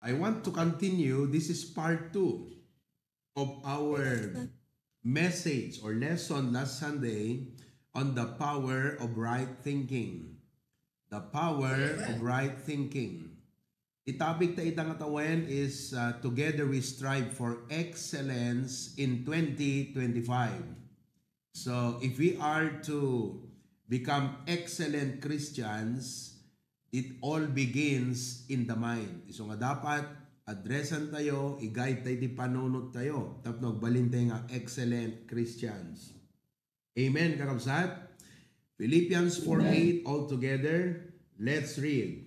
I want to continue. This is part 2 of our message or lesson last Sunday on the power of right thinking. The power of right thinking. Itapik ta itang atawen is together we strive for excellence in 2025. So if we are to become excellent Christians, it all begins in the mind. So nga dapat addressan tayo, i-guide tayo, di panunod tayo. Tapos balin tayo nga excellent Christians. Amen, kakabsat? Philippians 4:8 all together. Let's read.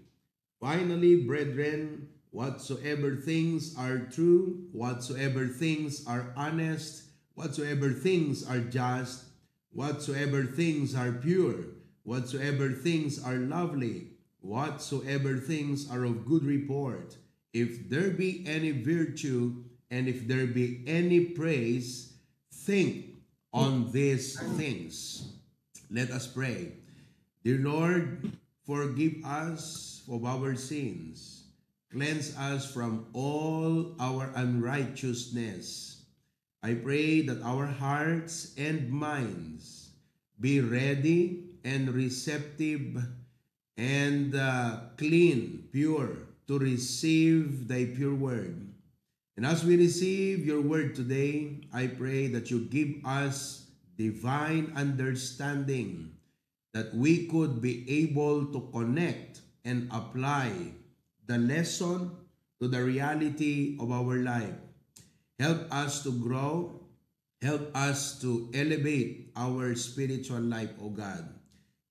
Finally, brethren, whatsoever things are true, whatsoever things are honest, whatsoever things are just, whatsoever things are pure, whatsoever things are lovely, whatsoever things are of good report, if there be any virtue and if there be any praise, think on these things. Let us pray. Dear Lord, forgive us of our sins. Cleanse us from all our unrighteousness. I pray that our hearts and minds be ready and receptive and clean, pure, to receive thy pure word. And as we receive your word today, I pray that you give us divine understanding, that we could be able to connect and apply the lesson to the reality of our life. Help us to grow. Help us to elevate our spiritual life, O God.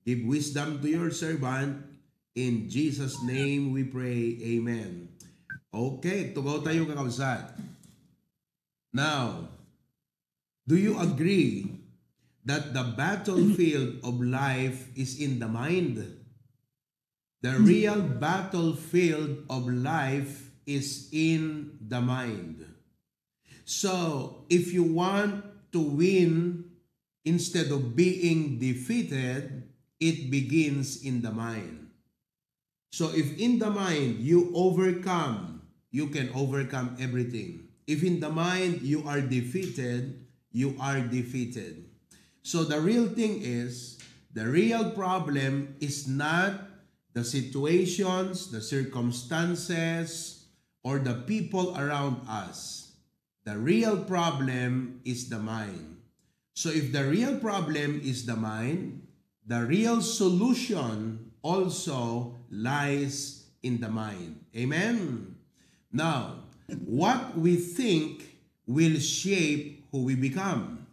Give wisdom to your servant. In Jesus' name we pray. Amen. Okay, tugaw tayo kakabsat. Now, do you agree that the battlefield of life is in the mind? The real battlefield of life is in the mind. So, if you want to win instead of being defeated, it begins in the mind. So, if in the mind you overcome, you can overcome everything. If in the mind you are defeated, you are defeated. So the real thing is, the real problem is not the situations, the circumstances, or the people around us. The real problem is the mind. So if the real problem is the mind, the real solution also lies in the mind. Amen? Now, what we think will shape who we become.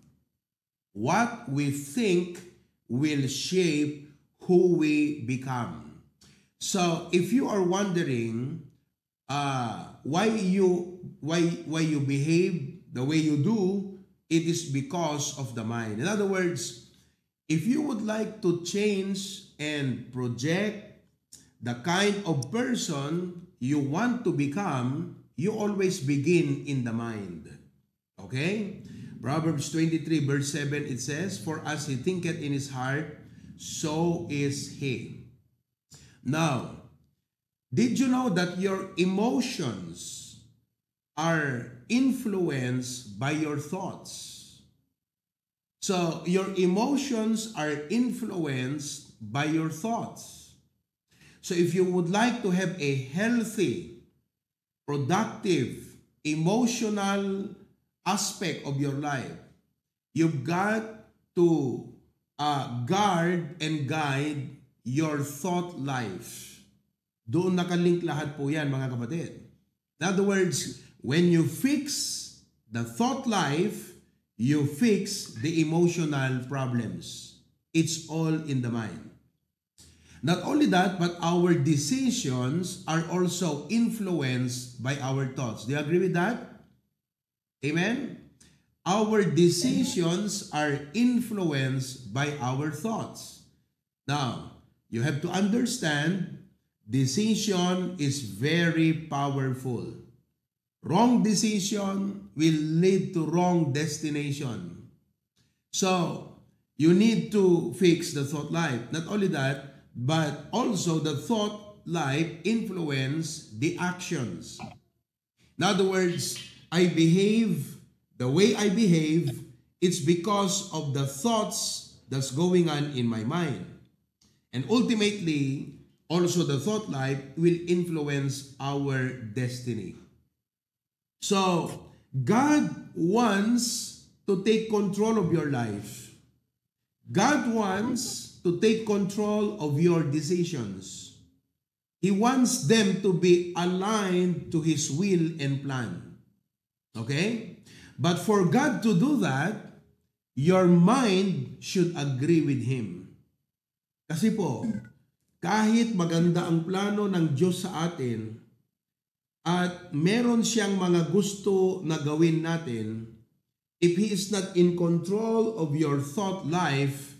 What we think will shape who we become. So if you are wondering why you behave the way you do, it is because of the mind. In other words, if you would like to change and project the kind of person you want to become, you always begin in the mind. Okay? Proverbs 23 verse 7, it says, for as he thinketh in his heart, so is he. Now, did you know that your emotions are influenced by your thoughts? So, your emotions are influenced by your thoughts. So, if you would like to have a healthy, productive, emotional aspect of your life, you've got to guard and guide your thought life. Doon nakalink lahat po yan, mga kapatid. In other words, when you fix the thought life, you fix the emotional problems. It's all in the mind. Not only that, but our decisions are also influenced by our thoughts. Do you agree with that? Amen? Our decisions are influenced by our thoughts. Now, you have to understand, decision is very powerful. Wrong decision will lead to wrong destination. So, you need to fix the thought life. Not only that, but also the thought life influence the actions. In other words, I behave the way I behave, it's because of the thoughts that's going on in my mind. And ultimately, also the thought life will influence our destiny. So, God wants to take control of your life. God wants to take control of your decisions. He wants them to be aligned to His will and plan. Okay? But for God to do that, your mind should agree with Him. Kasi po, kahit maganda ang plano ng Diyos sa atin, at meron siyang mga gusto na gawin natin, if He is not in control of your thought life,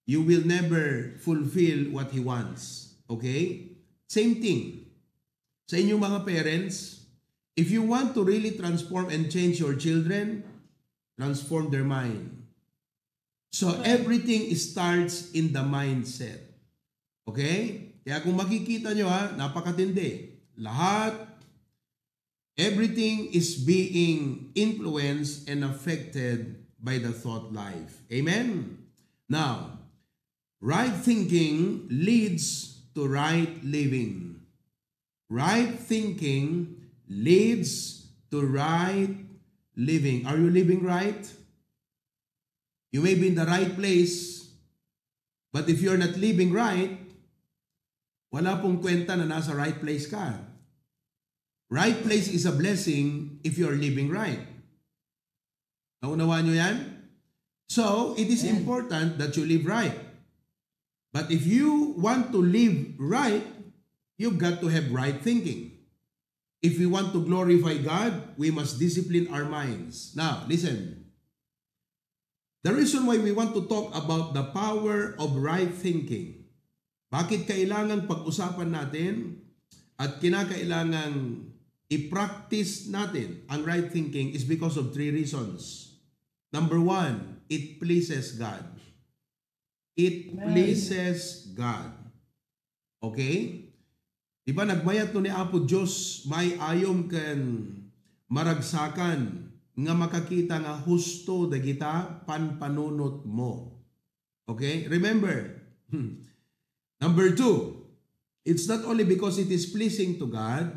you will never fulfill what He wants. Okay? Same thing. Sa inyong mga parents, if you want to really transform and change your children, transform their mind. So everything starts in the mindset. Okay? Kaya kung makikita nyo napakatindi. Everything is being influenced and affected by the thought life. Amen? Now, right thinking leads to right living. Right thinking leads to right living. Are you living right? You may be in the right place, but if you're not living right, wala pong kwenta na nasa right place ka. Right place is a blessing if you're living right. Naunawaan nyo yan? So, it is important that you live right. But if you want to live right, you've got to have right thinking. If we want to glorify God, we must discipline our minds. Now, listen. The reason why we want to talk about the power of right thinking, bakit kailangan pag-usapan natin at kinakailangan i-practice natin ang right thinking is because of 3 reasons. Number 1, it pleases God. It pleases God. Okay? Diba nagmayat no ni Apo Diyos, may ayom kan maragsakan nga makakita nga husto dagita panpanunot mo. Okay? Remember, number 2, it's not only because it is pleasing to God,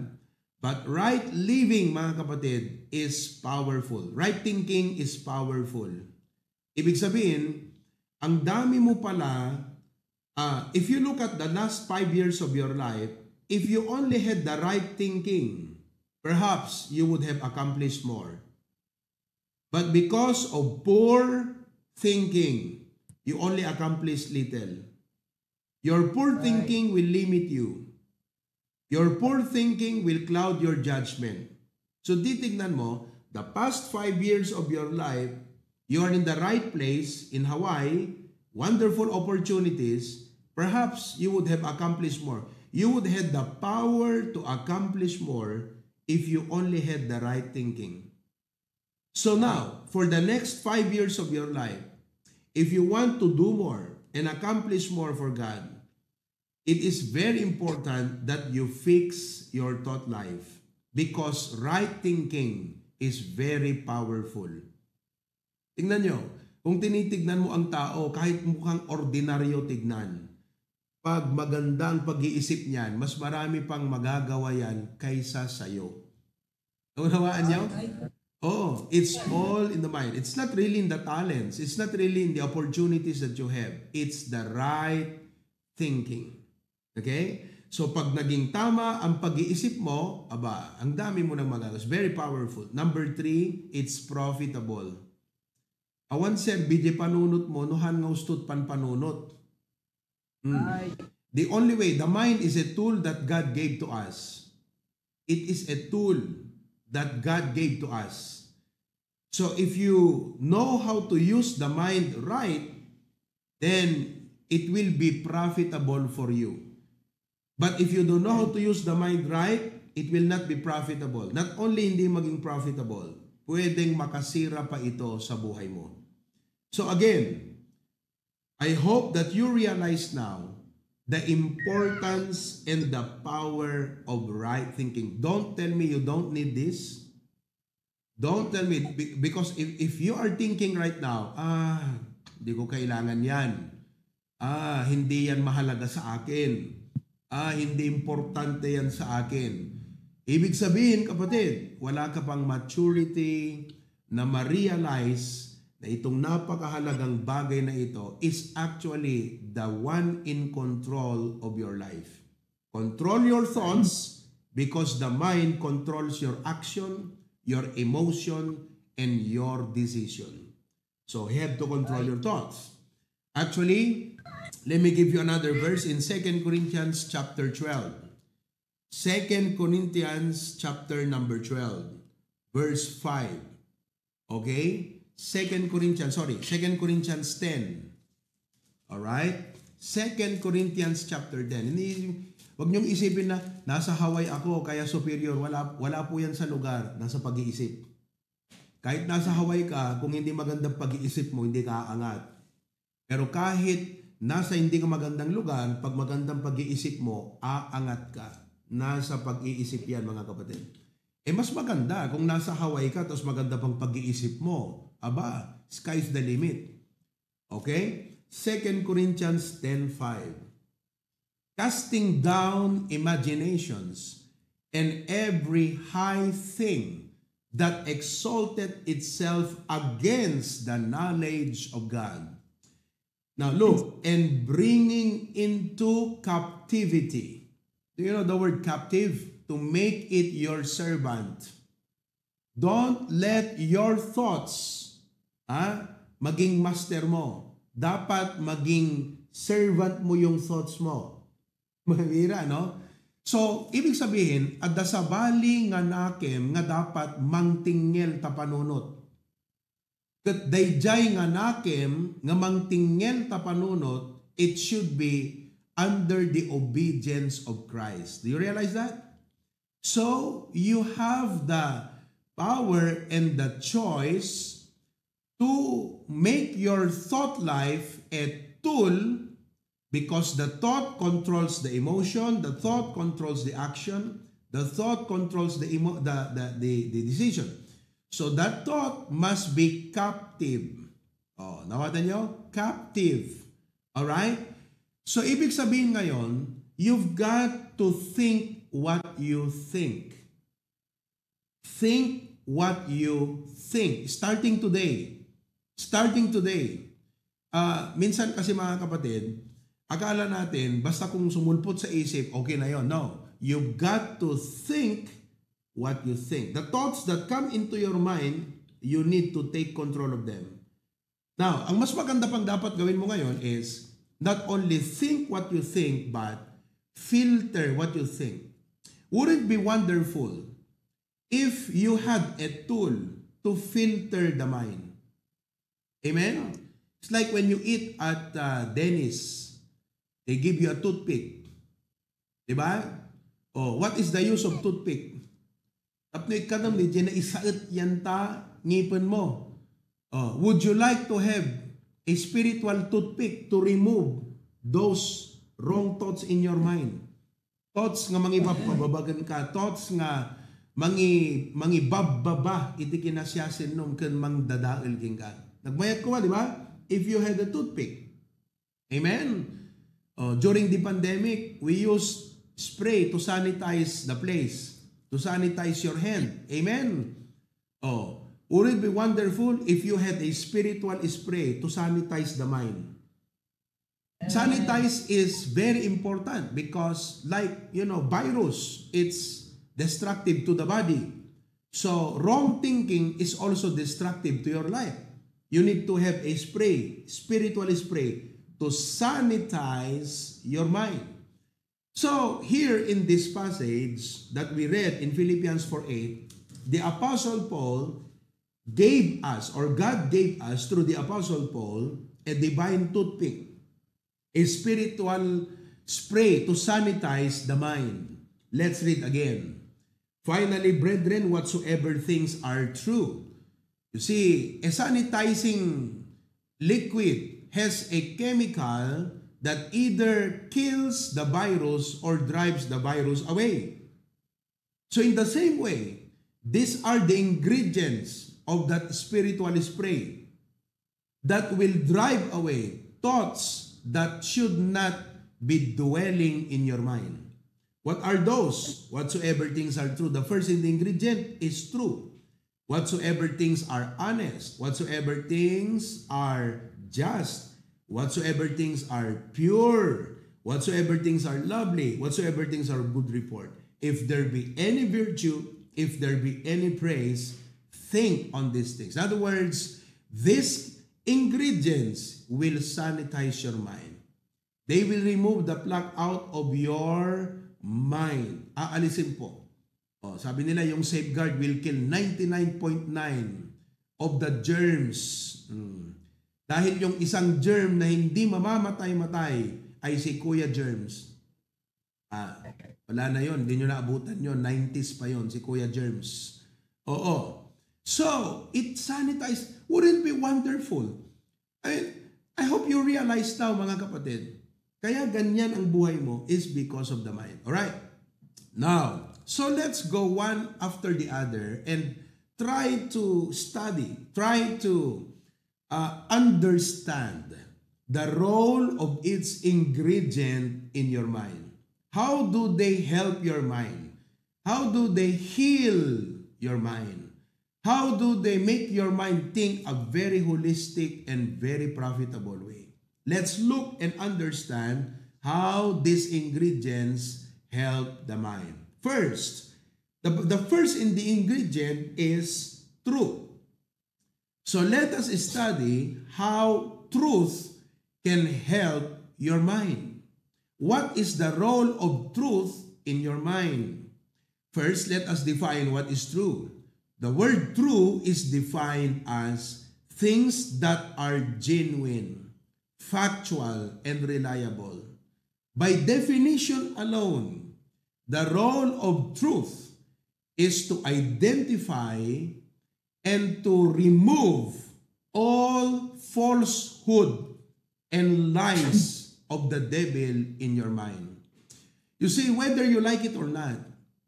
but right living, mga kapatid, is powerful. Right thinking is powerful. Ibig sabihin, ang dami mo pala, if you look at the last 5 years of your life, if you only had the right thinking, perhaps you would have accomplished more. But because of poor thinking, you only accomplish little. Your poor thinking will limit you. Your poor thinking will cloud your judgment. So titignan mo, the past 5 years of your life, you are in the right place in Hawaii, wonderful opportunities, perhaps you would have accomplished more. You would have the power to accomplish more if you only had the right thinking. So now, for the next 5 years of your life, if you want to do more and accomplish more for God, it is very important that you fix your thought life because right thinking is very powerful. Tingnan nyo, kung tinitignan mo ang tao, kahit mukhang ordinaryo tignan, pag maganda ang pag-iisip niyan, mas marami pang magagawa yan kaysa sa'yo. Naunawaan niyo? Oh, it's all in the mind. It's not really in the talents. It's not really in the opportunities that you have. It's the right thinking. Okay? So pag naging tama ang pag-iisip mo, ang dami mo nang magagawa. It's very powerful. Number 3, it's profitable. Awan sir, bidye panunot mo, nuhan nga ustot panpanunot. The only way, the mind is a tool that God gave to us. It is a tool that God gave to us. So if you know how to use the mind right, then it will be profitable for you. But if you don't know how to use the mind right, it will not be profitable. Not only hindi maging profitable, pwedeng makasira pa ito sa buhay mo. So again, I hope that you realize now the importance and the power of right thinking. Don't tell me you don't need this. Don't tell me, because if you are thinking right now, hindi ko kailangan yan. Hindi yan mahalaga sa akin. Hindi importante yan sa akin. Ibig sabihin, kapatid, wala ka pang maturity na ma-realize na itong napakahalagang bagay na ito is actually the one in control of your life. Control your thoughts because the mind controls your action, your emotion, and your decision. So you have to control your thoughts. Actually, let me give you another verse in 2 Corinthians chapter 12. 2 Corinthians chapter number 12, verse 5. Okay? 2 Corinthians 10. Alright? 2 Corinthians chapter 10. Huwag niyong isipin na nasa Hawaii ako kaya superior. Wala po yan sa lugar. Nasa pag-iisip. Kahit nasa Hawaii ka, kung hindi magandang pag-iisip mo, hindi ka aangat. Pero kahit nasa hindi ka magandang lugar, pag magandang pag-iisip mo, aangat ka. Nasa pag-iisip yan, mga kapatid. Mas maganda kung nasa Hawaii ka tapos maganda pang pag-iisip mo. Aba, sky's the limit. Okay? 2 Corinthians 10:5. Casting down imaginations and every high thing that exalted itself against the knowledge of God. Now look, and bringing into captivity. Do you know the word captive? To make it your servant. Don't let your thoughts maging master mo. Dapat maging servant mo yung thoughts mo. Mahira, no? So, ibig sabihin, adda sa bali nga nakem nga dapat mangtingel tapanunot. Kat dayjay nga nakem nga mangtingel tapanunot, it should be under the obedience of Christ. Do you realize that? So, you have the power and the choice to make your thought life a tool, because the thought controls the emotion, the thought controls the action, the thought controls the decision. So, that thought must be captive. Nawatan nyo? Captive. Alright? So, ibig sabihin ngayon, you've got to think what you think. Think what you think. Starting today. Minsan kasi mga kapatid, akala natin, basta kung sumulpot sa isip, okay na yon. No. You've got to think what you think. The thoughts that come into your mind, you need to take control of them. Now, ang mas maganda pang dapat gawin mo ngayon is not only think what you think, but filter what you think. Would it be wonderful if you had a tool to filter the mind? Amen? It's like when you eat at Denny's, they give you a toothpick. Diba? What is the use of toothpick? Tapno ikadam ni na isaet yan ta ngipin mo. Would you like to have a spiritual toothpick to remove those wrong thoughts in your mind? Thoughts nga mangibabagan ka, thoughts nga mangibabbaba iti kinasyasin nung kan mangdadael king ka. Nagmayat ko di ba? If you had a toothpick. Amen? During the pandemic, we used spray to sanitize the place, to sanitize your hand. Amen? Would it be wonderful if you had a spiritual spray to sanitize the mind? Sanitize is very important because virus, it's destructive to the body. So, wrong thinking is also destructive to your life. You need to have a spray, spiritual spray, to sanitize your mind. So, here in this passage that we read in Philippians 4:8, the Apostle Paul gave us, or God gave us through the Apostle Paul, a divine toothpick, a spiritual spray to sanitize the mind. Let's read again. Finally, brethren, whatsoever things are true. You see, a sanitizing liquid has a chemical that either kills the virus or drives the virus away. So in the same way, these are the ingredients of that spiritual spray that will drive away thoughts that should not be dwelling in your mind. What are those? Whatsoever things are true. The first ingredient is true. Whatsoever things are honest. Whatsoever things are just. Whatsoever things are pure. Whatsoever things are lovely. Whatsoever things are good report. If there be any virtue, if there be any praise, think on these things. In other words, these ingredients will sanitize your mind. They will remove the plaque out of your mind. Aalisin po. Sabi nila yung safeguard will kill 99.9 of the germs. Dahil yung isang germ na hindi mamamatay-matay ay si Kuya Germs. Wala na yon, hindi nyo naabutan yon, 90s pa yon, si Kuya Germs. Oo. So, it sanitized. Wouldn't it be wonderful? I hope you realize now, mga kapatid, kaya ganyan ang buhay mo is because of the mind. Alright? Now, so let's go one after the other and try to study, try to understand the role of its ingredient in your mind. How do they help your mind? How do they heal your mind? How do they make your mind think a very holistic and very profitable way? Let's look and understand how these ingredients help the mind. First, the first in the ingredient is truth. So let us study how truth can help your mind. What is the role of truth in your mind? First, let us define what is true. The word true is defined as things that are genuine, factual, and reliable. By definition alone, the role of truth is to identify and to remove all falsehood and lies of the devil in your mind. You see, whether you like it or not,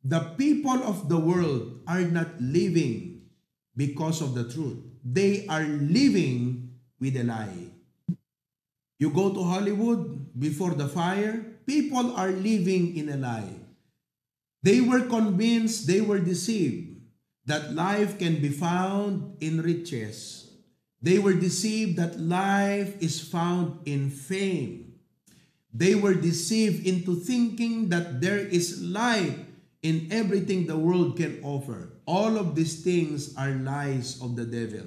the people of the world are not living because of the truth. They are living with a lie. You go to Hollywood before the fire, people are living in a lie. They were convinced, they were deceived that life can be found in riches. They were deceived that life is found in fame. They were deceived into thinking that there is life in everything the world can offer. All of these things are lies of the devil.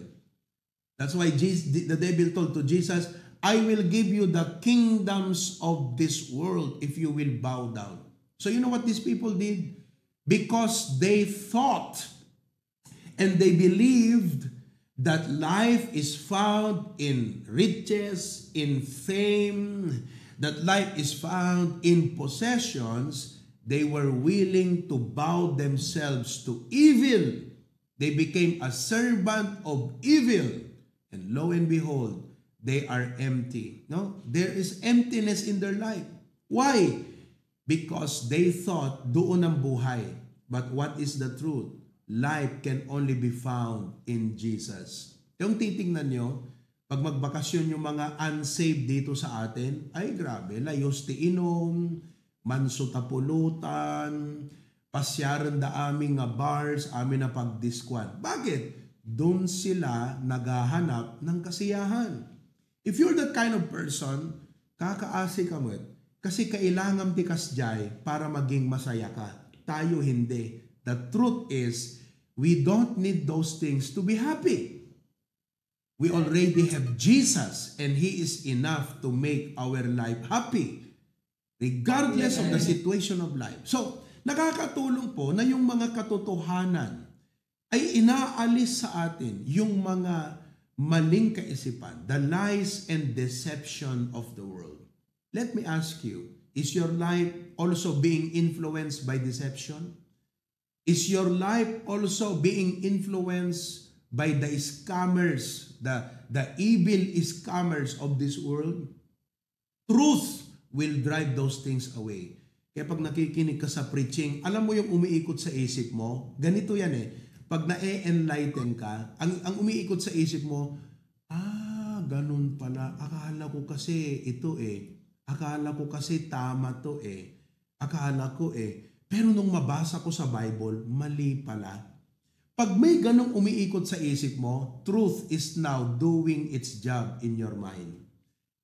That's why the devil told to Jesus, I will give you the kingdoms of this world if you will bow down. So you know what these people did? Because they thought and they believed that life is found in riches, in fame, that life is found in possessions, they were willing to bow themselves to evil. They became a servant of evil. And lo and behold, they are empty. No? There is emptiness in their life. Why? Because they thought doon ang buhay. But what is the truth? Life can only be found in Jesus. Yung titingnan nyo, pag magbakasyon yung mga unsaved dito sa atin, ay grabe, layos ti inom, manso tapulutan, pasyaran da aming nga bars, amin na pagdiskwan. Bakit? Doon sila naghahanap ng kasiyahan. If you're that kind of person, kakaasi ka mo. Kasi kailangan ti kasjay para maging masaya ka. Tayo hindi. The truth is, we don't need those things to be happy. We already have Jesus and He is enough to make our life happy. Regardless of the situation of life. So, nakakatulong po na yung mga katotohanan ay inaalis sa atin yung mga maling kaisipan, the lies and deception of the world. Let me ask you, is your life also being influenced by deception? Is your life also being influenced by the scammers, the evil scammers of this world? Truth will drive those things away. Kaya pag nakikinig ka sa preaching, alam mo yung umiikot sa isip mo, ganito yan eh. Pag na-enlighten ka, ang umiikot sa isip mo, ganun pala. Akala ko kasi ito eh. Akala ko kasi tama to eh. Akala ko eh. Pero nung mabasa ko sa Bible, mali pala. Pag may ganong umiikot sa isip mo, truth is now doing its job in your mind.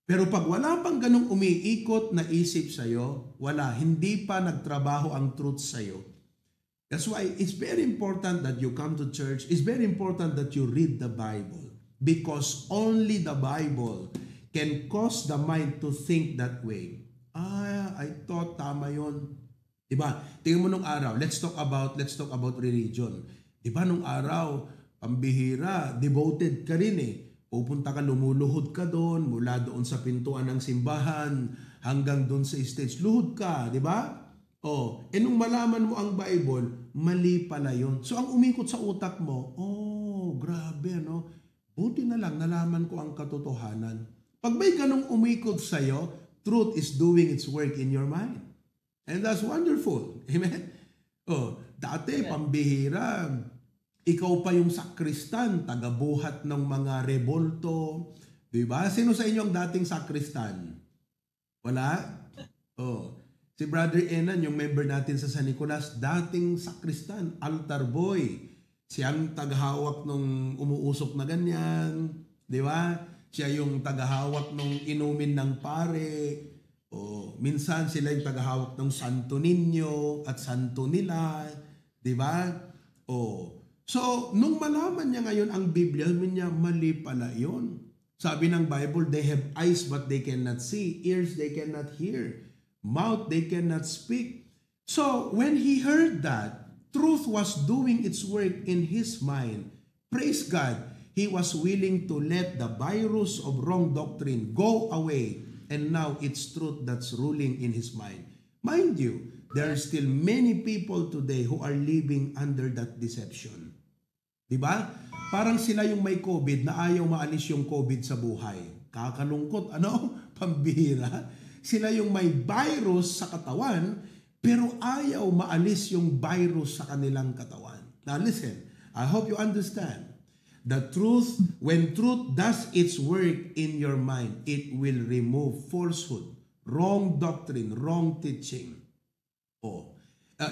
Pero pag wala pang ganong umiikot na isip sa'yo, wala, hindi pa nagtrabaho ang truth sa'yo. That's why it's very important that you come to church. It's very important that you read the Bible. Because only the Bible can cause the mind to think that way. I thought tama yun. Diba? Tingnan mo nung araw, let's talk about religion. Diba nung araw, pambihira, devoted ka rin eh. Pupunta ka, lumuluhod ka doon, mula doon sa pintuan ng simbahan, hanggang doon sa stage, luhod ka, di ba? Nung malaman mo ang Bible, mali pala yun. So ang umikot sa utak mo, grabe ano, buti na lang nalaman ko ang katotohanan. Pag may ganong umikot sa'yo, truth is doing its work in your mind. And that's wonderful. Amen? Dati, pambihira, ikaw pa yung sakristan, tagabuhat ng mga rebolto. Diba? Sino sa inyo ang dating sakristan? Wala? Si Brother Enan, yung member natin sa San Nicolas, dating sakristan, altar boy. Siyang tagahawak nung umuusok na ganyan. Diba? Siya yung tagahawak nung inumin ng pare. Minsan sila yung tagahawak ng Santo Niño at Santo nila. Diba? So, nung malaman niya ngayon ang Biblia, sabi niya, mali pala yun. Sabi ng Bible, they have eyes but they cannot see, ears they cannot hear, mouth they cannot speak. So, when he heard that, truth was doing its work in his mind. Praise God, he was willing to let the virus of wrong doctrine go away, and now it's truth that's ruling in his mind. Mind you, there are still many people today who are living under that deception. Diba? Parang sila yung may COVID na ayaw maalis yung COVID sa buhay. Kakalungkot, ano? Pambihira. Sila yung may virus sa katawan, pero ayaw maalis yung virus sa kanilang katawan. Now listen, I hope you understand. The truth, when truth does its work in your mind, it will remove falsehood, wrong doctrine, wrong teaching.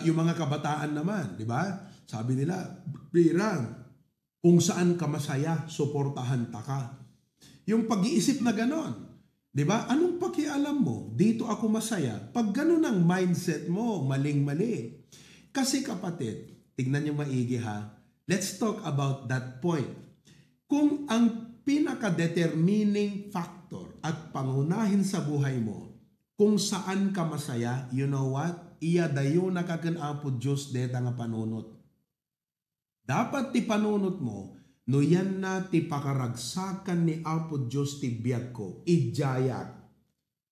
Yung mga kabataan naman, di ba? Sabi nila, Bira, kung saan ka masaya, suportahan ta ka. Yung pag-iisip na ganon, di ba? Anong pakialam mo? Dito ako masaya. Pag ganon ang mindset mo, maling-mali. Kasi kapatid, tignan niyo maigi ha, let's talk about that point. Kung ang pinaka-determining factor at pangunahin sa buhay mo, kung saan ka masaya, you know what? Iya dayo na kaganapod Diyos deta nga panunot. Dapat ti panunot mo, no yan na ti pakaragsakan ni Apo Diyos ti biyag ko, ijayak.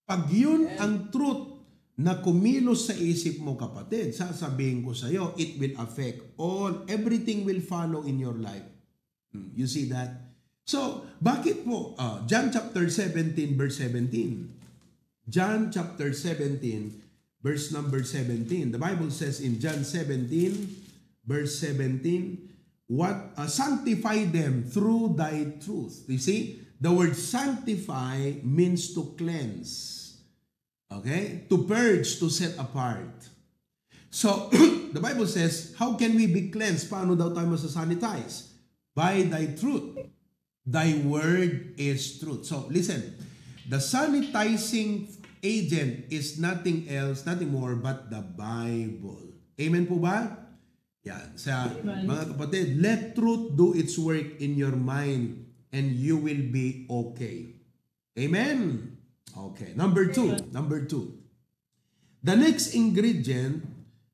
Pag yun ang truth na kumilos sa isip mo kapatid, sasabihin ko sa iyo, it will affect everything will follow in your life. You see that? So, bakit po? John chapter 17 verse 17. John chapter 17 verse number 17. The Bible says in John 17 verse 17, sanctify them through thy truth. You see, the word sanctify means to cleanse. Okay? To purge, to set apart. So, the Bible says, how can we be cleansed? Paano daw tayo masasanitize? By thy truth. Thy word is truth. So, listen. The sanitizing agent is nothing else, nothing more but the Bible. Amen po ba? Yan. Sa mga kapatid, let truth do its work in your mind and you will be okay. Amen? Okay. Number two. The next ingredient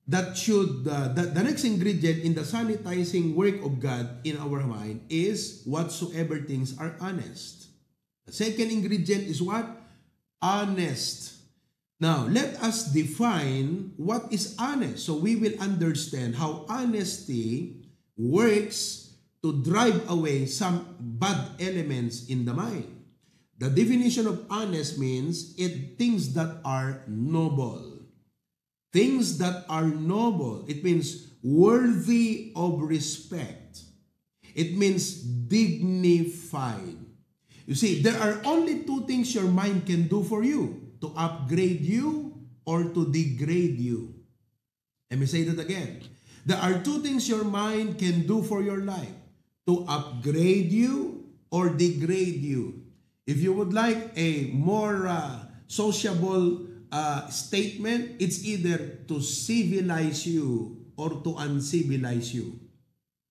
the next ingredient in the sanitizing work of God in our mind is whatsoever things are honest. The second ingredient is what? Honest. Now, let us define what is honest so we will understand how honesty works to drive away some bad elements in the mind. The definition of honest means things that are noble. Things that are noble. It means worthy of respect. It means dignified. You see, there are only two things your mind can do for you: to upgrade you or to degrade you. Let me say that again. There are two things your mind can do for your life: to upgrade you or degrade you. If you would like a more sociable statement, it's either to civilize you or to uncivilize you.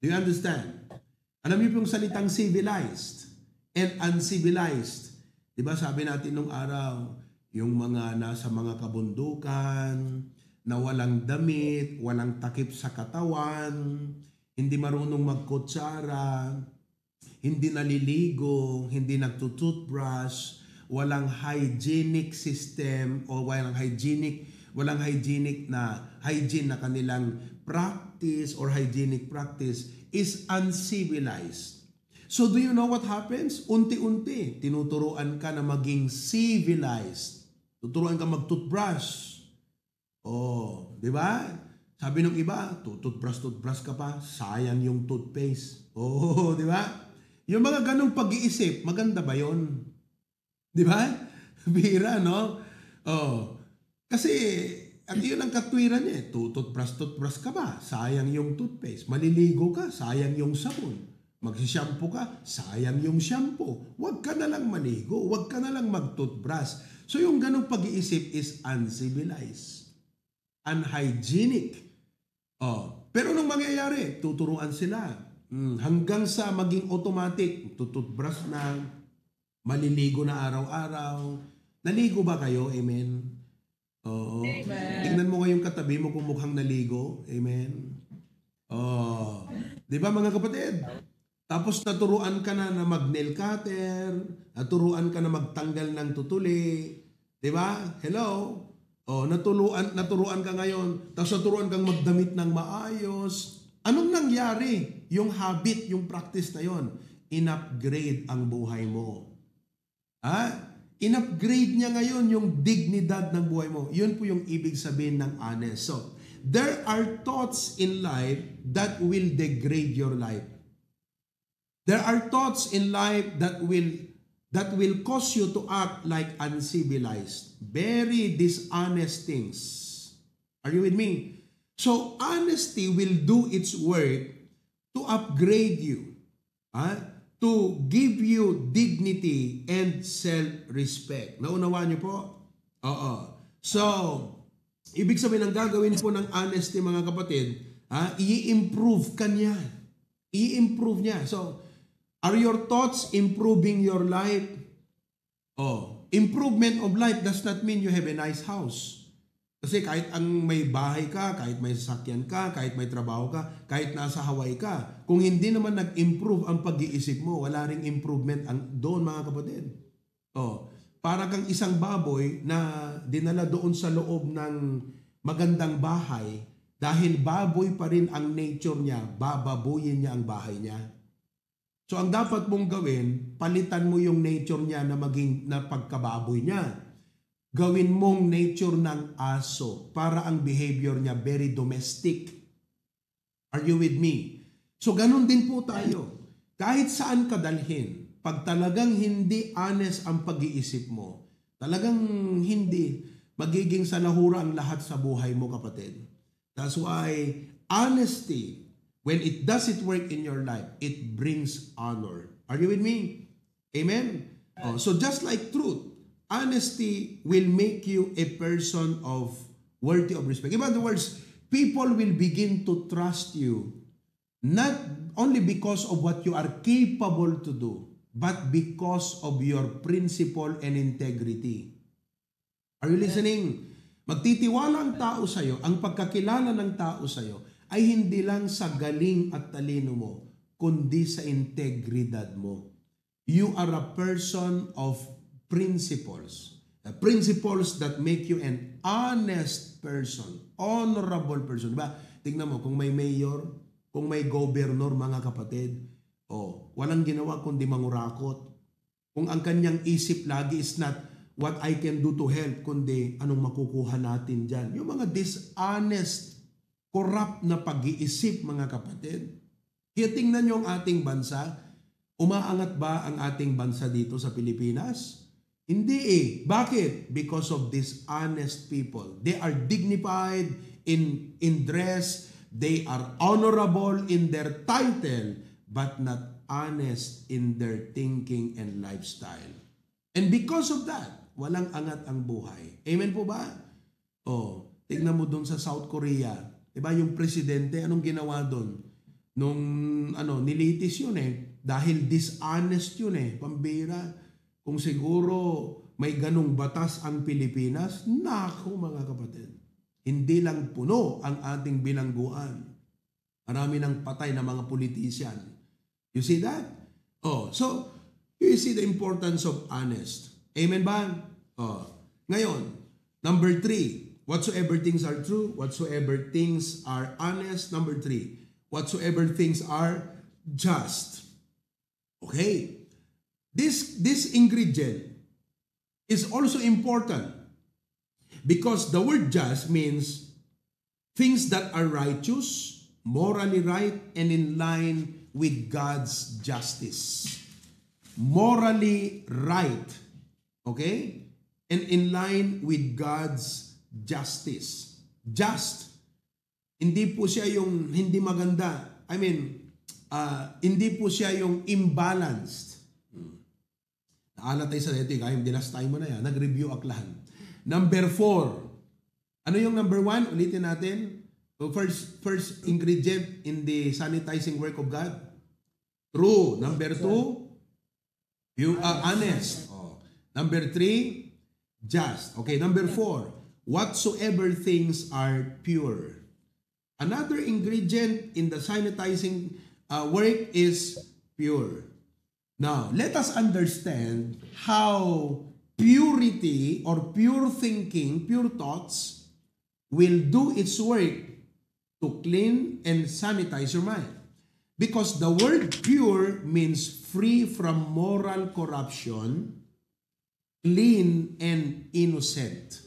Do you understand? Alam niyo yung salitang civilized and uncivilized. Diba sabi natin nung araw, yung mga nasa mga kabundukan, na walang damit, walang takip sa katawan, hindi marunong magkutsara, hindi naliligo, hindi nagtutoothbrush, walang hygienic system o walang hygienic na hygiene na kanilang practice or hygienic practice is uncivilized. So do you know what happens? Unti-unti, tinuturuan ka na maging civilized. Tuturuan ka mag-toothbrush. Oh, di ba? Sabi ng iba, toothbrush ka pa, sayang yung toothpaste. Oh, di ba? Yung mga ganong pag-iisip, maganda ba yun? Di ba? Bira, no? Oh. Kasi, yun ang katwiran niya. Toothbrush ka ba? Sayang yung toothpaste. Maliligo ka, sayang yung sabon. Magsishampoo ka, sayang yung shampoo. Huwag ka na lang maligo, huwag ka na lang mag-toothbrush. So yung ganong pag-iisip is uncivilized, unhygienic. Oh. Pero nung mangyayari, tuturuan sila. Hanggang sa maging automatic, tututbrush na, maliligo na araw-araw. Naligo ba kayo? Amen? Oo. Amen. Tingnan mo ngayong katabi mo kung mukhang naligo. Amen? Oh. Di ba mga kapatid? Tapos naturuan ka na mag-nail cutter, naturuan ka na magtanggal ng tutuli. Di ba? Hello? Oh, naturuan ka ngayon, tapos naturuan kang magdamit ng maayos. Anong nangyari? Yung habit, yung practice na yon, in-upgrade ang buhay mo. In-upgrade niya ngayon yung dignidad ng buhay mo. Yun po yung ibig sabihin ng honest. So, there are thoughts in life that will degrade your life. There are thoughts in life that will cause you to act like uncivilized, very dishonest things. Are you with me? So, honesty will do its work to upgrade you, to give you dignity and self-respect. Naunawaan niyo po? Oo. So, ibig sabihin ang gagawin po ng honesty, mga kapatid, i-improve ka niya. I-improve niya. So, are your thoughts improving your life? Oh, improvement of life does not mean you have a nice house. Kasi kahit ang may bahay ka, kahit may sasakyan ka, kahit may trabaho ka, kahit nasa Hawaii ka, kung hindi naman nag-improve ang pag-iisip mo, wala ring improvement doon, mga kapatid. Oh, para kang isang baboy na dinala doon sa loob ng magandang bahay, dahil baboy pa rin ang nature niya, bababuyin niya ang bahay niya. So ang dapat mong gawin, palitan mo yung nature niya na maging na pagkababoy niya. Gawin mong nature ng aso para ang behavior niya very domestic. Are you with me? So ganun din po tayo. Kahit saan ka dalhin, pag talagang hindi honest ang pag-iisip mo, talagang hindi, magiging salahura ang lahat sa buhay mo, kapatid. That's why honesty, when it does its work in your life, it brings honor. Are you with me? Amen? Oh, so just like truth, honesty will make you a person of worthy of respect. In other words, people will begin to trust you not only because of what you are capable to do, but because of your principle and integrity. Are you listening? Magtitiwala ang tao sa'yo, ang pagkakilala ng tao sa'yo ay hindi lang sa galing at talino mo, kundi sa integridad mo. You are a person of principles. Principles that make you an honest person, honorable person. Diba? Tignan mo, kung may mayor, kung may governor, mga kapatid, walang ginawa kundi mangurakot. Kung ang kanyang isip lagi is not what I can do to help, kundi anong makukuha natin dyan. Yung mga dishonest, corrupt na pag-iisip, mga kapatid. Kaya tingnan nyo ang ating bansa. Umaangat ba ang ating bansa dito sa Pilipinas? Hindi eh. Bakit? Because of dishonest people. They are dignified in dress. They are honorable in their title, but not honest in their thinking and lifestyle. And because of that, walang angat ang buhay. Amen po ba? Oh, tignan mo doon sa South Korea. Diba yung presidente, anong ginawa doon? Nung nilitis yun eh. Dahil dishonest yun eh. Pambira. Kung siguro may ganong batas ang Pilipinas, naku mga kapatid. Hindi lang puno ang ating bilangguan. Marami ng patay na mga politician. You see that? Oh, so you see the importance of honest. Amen ba? Oh. Ngayon, number 3, whatsoever things are true, whatsoever things are honest. Number 3, whatsoever things are just. Okay? This ingredient is also important because the word just means things that are righteous, morally right, and in line with God's justice. Morally right. Okay? And in line with God's justice. Just. Hindi po siya yung hindi maganda. I mean, hindi po siya yung imbalanced. Naalat tayo sa dito, kaya dinas tayo mo na yan. Nag-review aklahan. Number 4. Ano yung number 1? Ulitin natin. So first ingredient in the sanitizing work of God, true. Number 2, you are honest. Oh. Number 3, just. Okay, number 4, whatsoever things are pure. Another ingredient in the sanitizing work is pure. Now, let us understand how purity or pure thinking, pure thoughts will do its work to clean and sanitize your mind. Because the word pure means free from moral corruption, clean and innocent.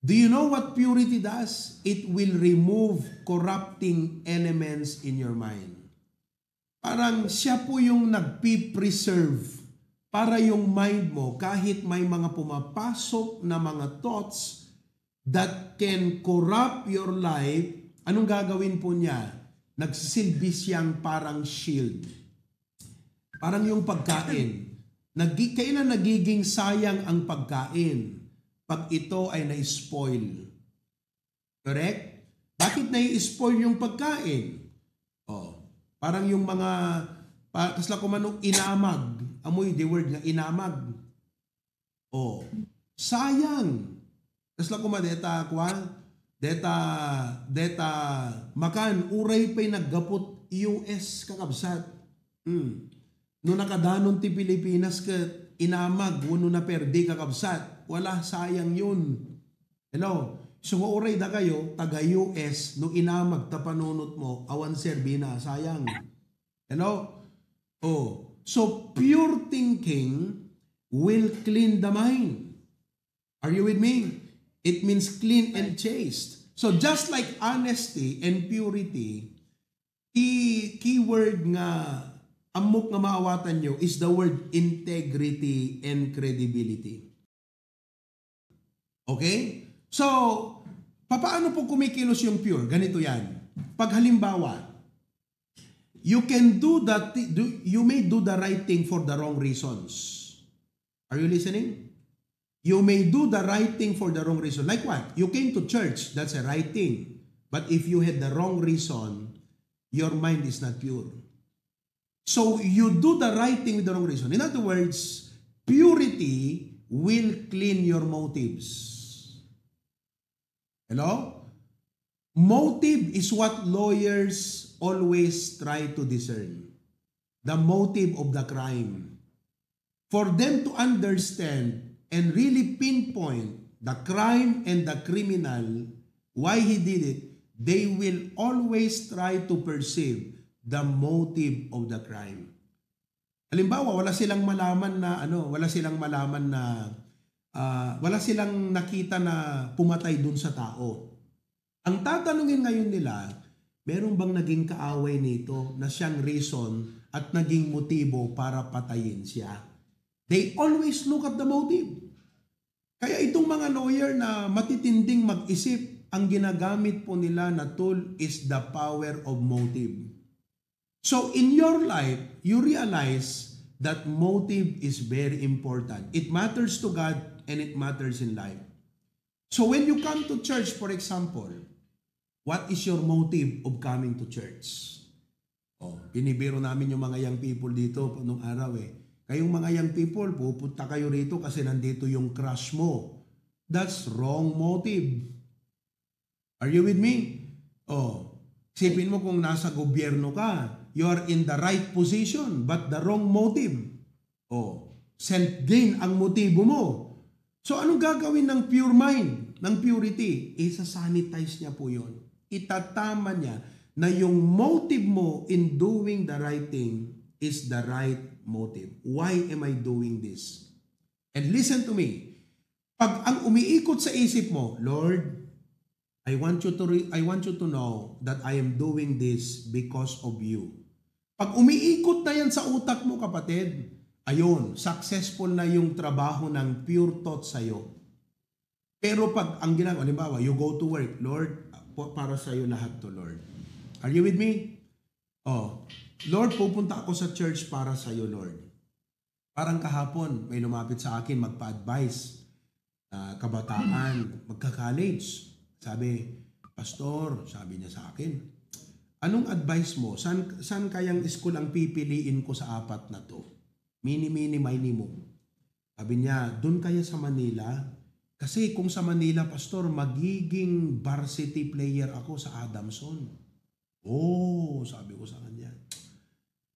Do you know what purity does? It will remove corrupting elements in your mind. Parang siya po yung nagpi-preserve para yung mind mo kahit may mga pumapasok na mga thoughts that can corrupt your life. Anong gagawin po niya? Nagsisilbi siyang parang shield. Parang yung pagkain. Kailan nagiging sayang ang pagkain? Pag ito ay na-spoil. Correct? Bakit na-spoil yung pagkain? Oh, parang yung mga, kasla ko manong inamag. Amoy the word nga inamag. Oh, sayang. Kasla ko madeta kwa. Deta makan uray pa'y naggapot US kakabsat. No nakadanon ti Pilipinas ka inamag, wano na perdi kakabsat. Wala, sayang yun. Hello? So uray da kayo, taga US, no inamag tapanunot mo, awan serbina, sayang. Hello? Oh. So pure thinking will clean the mind. Are you with me? It means clean and chaste. So just like honesty and purity, keyword nga amok nga maawatan nyo is the word integrity and credibility. Okay? So, paano po kumikilos yung pure? Ganito yan. Pag halimbawa, you may do the right thing for the wrong reasons. Are you listening? You may do the right thing for the wrong reason. Like what? You came to church, that's a right thing. But if you had the wrong reason, your mind is not pure. So you do the right thing with the wrong reason. In other words, purity will clean your motives. Hello? Motive is what lawyers always try to discern. The motive of the crime. For them to understand and really pinpoint the crime and the criminal, why he did it, they will always try to perceive the motive of the crime. Halimbawa, wala silang nakita na pumatay dun sa tao. Ang tatanungin ngayon nila, meron bang naging kaaway nito na siyang reason at naging motibo para patayin siya? They always look at the motive. Kaya itong mga lawyer na matitinding mag-isip, ang ginagamit po nila na tool is the power of motive. So in your life, you realize that motive is very important. It matters to God and it matters in life. So when you come to church, for example, what is your motive of coming to church? Binibiro namin yung mga young people dito nung araw Kayong mga young people, pupunta kayo rito kasi nandito yung crush mo. That's wrong motive. Are you with me? Isipin mo kung nasa gobyerno ka, you are in the right position but the wrong motive. Self-gain ang motibo mo. So anong gagawin ng pure mind, ng purity? Isa-sanitize niya po yun. Itatama niya na yung motive mo in doing the right thing is the right motive. Why am I doing this? And listen to me. Pag ang umiikot sa isip mo, Lord, I want you to know that I am doing this because of you. Pag umiikot na yan sa utak mo, kapatid, ayun, successful na yung trabaho ng pure thought sa'yo. Pero pag ang ginagawa, halimbawa, you go to work, Lord, para sa'yo lahat to, Lord. Are you with me? Lord, pupunta ako sa church para sa'yo, Lord. Parang kahapon, may lumapit sa akin magpa-advise, kabataan, magka-college. Sabi, Pastor, sabi niya sa akin, anong advice mo? Saan kayang school ang pipiliin ko sa apat na to? Mini, minimum. Sabi niya, doon kaya sa Manila? Kasi kung sa Manila, Pastor, magiging varsity player ako sa Adamson. Sabi ko sa kanya.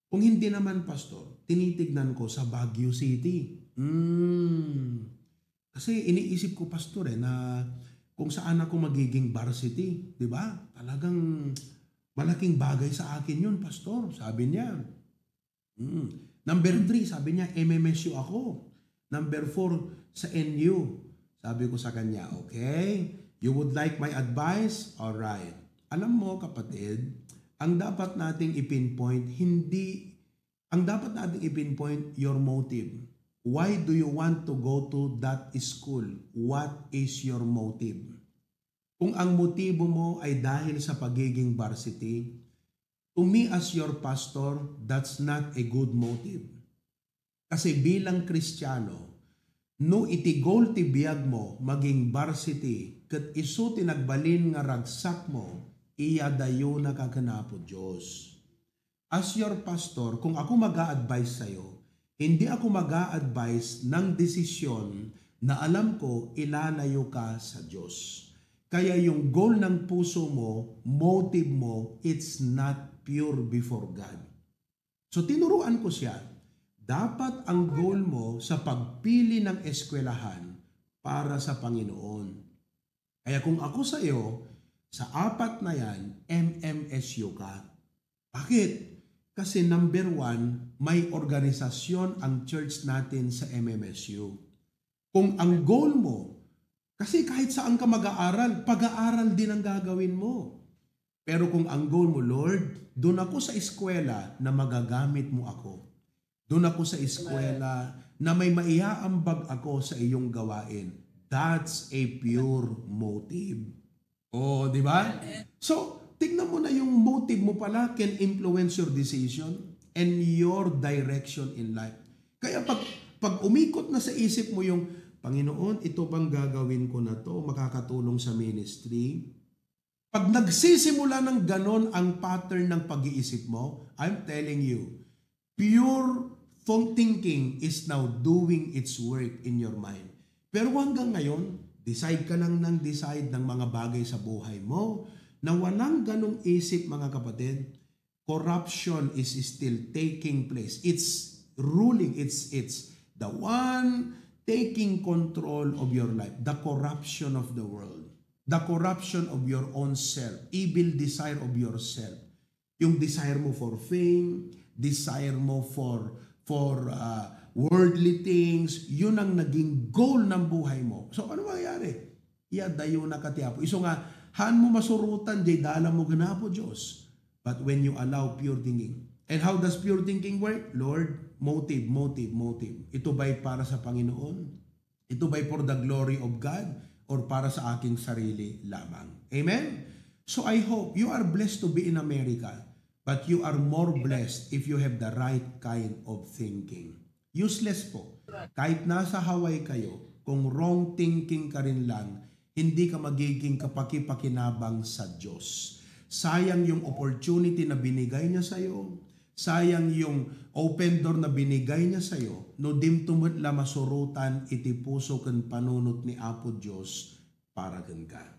Kung hindi naman, Pastor, tinitignan ko sa Baguio City. Kasi iniisip ko, Pastor, na kung saan ako magiging varsity, di ba? Talagang malaking bagay sa akin yun, Pastor. Sabi niya. Number 3, sabi niya, MMSU ako. Number 4, sa NU. Sabi ko sa kanya, okay, you would like my advice? Alright. Alam mo, kapatid, ang dapat nating ipinpoint, your motive. Why do you want to go to that school? What is your motive? Kung ang motibo mo ay dahil sa pagiging varsity, to me as your pastor, that's not a good motive. Kasi bilang Kristiyano, no iti goal ti biyag mo maging varsity, ket isu tinagbalin nga ragsak mo, iya dayo na kaganapo Diyos. As your pastor, kung ako mag-a-advise sa'yo, hindi ako mag-a-advise ng desisyon na alam ko ilalayo ka sa Diyos. Kaya yung goal ng puso mo, motive mo, it's not pure before God. So tinuruan ko siya, dapat ang goal mo sa pagpili ng eskwelahan para sa Panginoon. Kaya kung ako sa iyo, sa 4 na yan, MMSU ka. Bakit? Kasi number 1, may organisasyon ang church natin sa MMSU. Kung ang goal mo, kasi kahit saan ka mag-aaral, pag-aaral din ang gagawin mo. Pero kung ang goal mo, Lord, doon ako sa eskwela na magagamit mo ako. Doon ako sa eskwela na may maiaambag ako sa iyong gawain. That's a pure motive. Di ba? So, tignan mo na yung motive mo pala can influence your decision and your direction in life. Kaya pag umikot na sa isip mo yung, Panginoon, ito bang gagawin ko na to? Makakatulong sa ministry? Pag nagsisimula ng ganon ang pattern ng pag-iisip mo, I'm telling you, pure thinking is now doing its work in your mind. Pero hanggang ngayon, decide ka lang ng decide ng mga bagay sa buhay mo na walang ganong isip, mga kapatid. Corruption is still taking place. It's ruling. It's the one taking control of your life. The corruption of the world. The corruption of your own self. Evil desire of yourself. Yung desire mo for fame, desire mo for for worldly things, yun ang naging goal ng buhay mo. So ano mangyayari? Dayo na katiapo. Iso nga, han mo masurutan, jay dala mo ganapo Diyos. But when you allow pure thinking. And how does pure thinking work? Lord, motive. Ito ba'y para sa Panginoon? Ito ba'y for the glory of God? Or para sa aking sarili lamang? Amen? So I hope you are blessed to be in America. But you are more blessed if you have the right kind of thinking. Useless po. Kahit nasa Hawaii kayo, kung wrong thinking ka rin lang, hindi ka magiging kapaki-pakinabang sa Diyos. Sayang yung opportunity na binigay niya sa iyo. Sayang yung open door na binigay niya sa iyo. No dim tumut la masurutan iti puso ken panunot ni Apo Diyos para ken ka.